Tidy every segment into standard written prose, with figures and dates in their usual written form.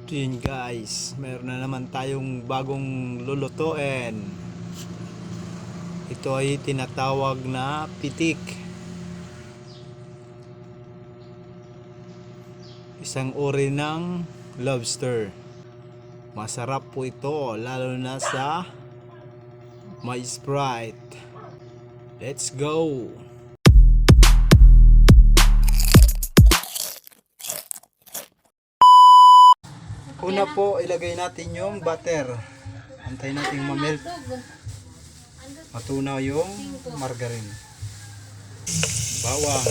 Yun guys, meron na naman tayong bagong lulutuin. Ito ay tinatawag na pitik. Isang uri ng lobster. Masarap po ito, lalo na sa may Sprite. Let's go! Una po, ilagay natin yung butter. Antayin natin mamelt. Matunaw yung margarine. Bawang.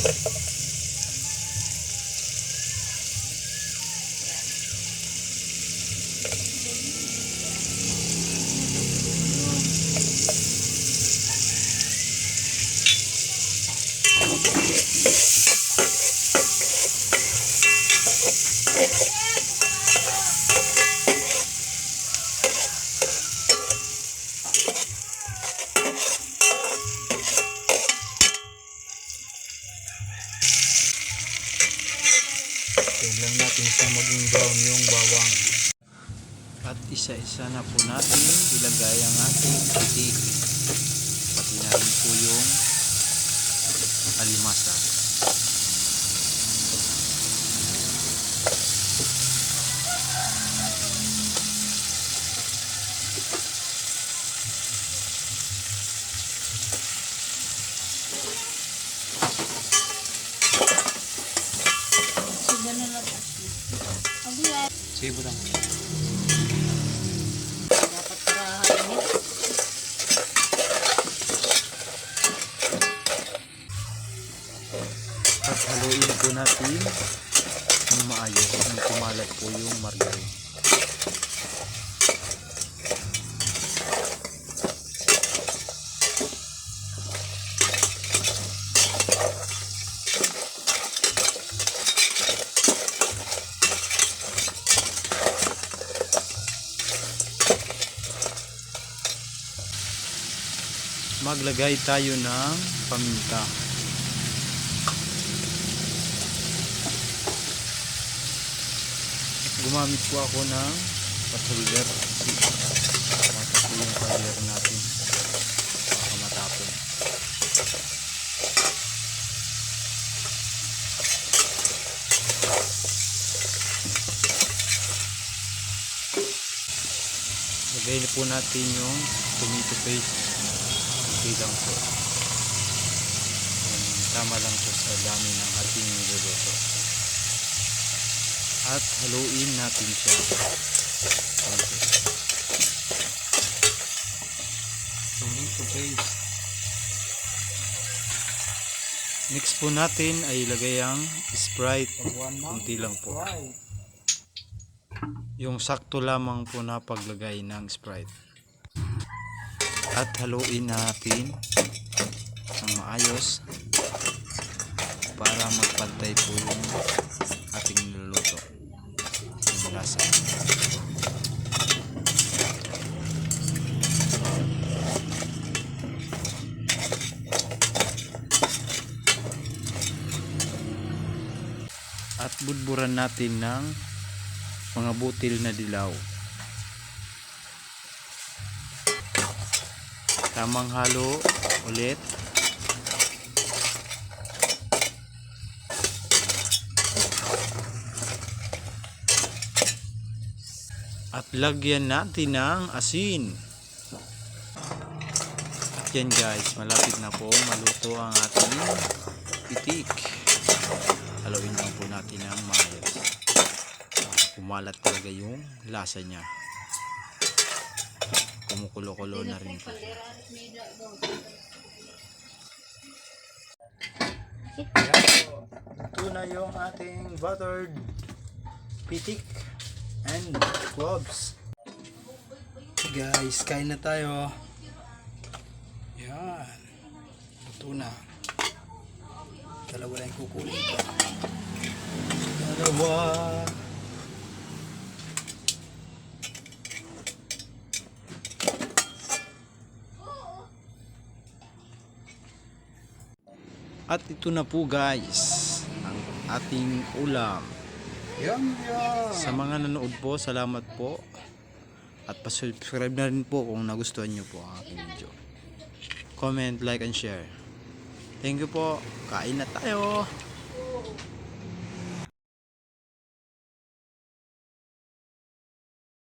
Huwag lang natin siya maging brown yung bawang. At isa-isa na po natin ilagay ang ating pitik. Pati na rin po yung alimasa. Sige po lang. Dapat karahanin. At haluin po natin ng maayos nang kumalat po yung margarine. Maglagay tayo ng paminta. Gumamit po ako ng patulder. Mata po yung powder natin. Baka matapon. Lagay na po natin yung tomato paste. Okay lang po. Tama lang po sa dami ng ating niluluto. At haluin natin siya. Tomato paste. Next po natin ay ilagay ang Sprite. Kunti lang po. Yung sakto lamang po na paglagay ng Sprite. At haluin natin ng maayos para magpantay po yung ating niluluto, yung lasa. At budburan natin ng mga butil na dilaw. Tamang halo ulit. At lagyan natin ng asin. At yan guys, malapit na po maluto ang ating pitik. Haluin lang po natin ng maayos. Kumalat talaga yung lasa niya. Kumukulo-kulo na rin po. Ito na yung ating buttered pitik and cloves. Guys, kain na tayo. Yan. Ito na. Dalawa lang kukunin ko. Dalawa. At ito na po guys ang ating ulam. Yum, yum. Sa mga nanood po, salamat po. At pa-subscribe na rin po kung nagustuhan nyo po ang aking video. Comment, like, and share. Thank you po. Kain na tayo.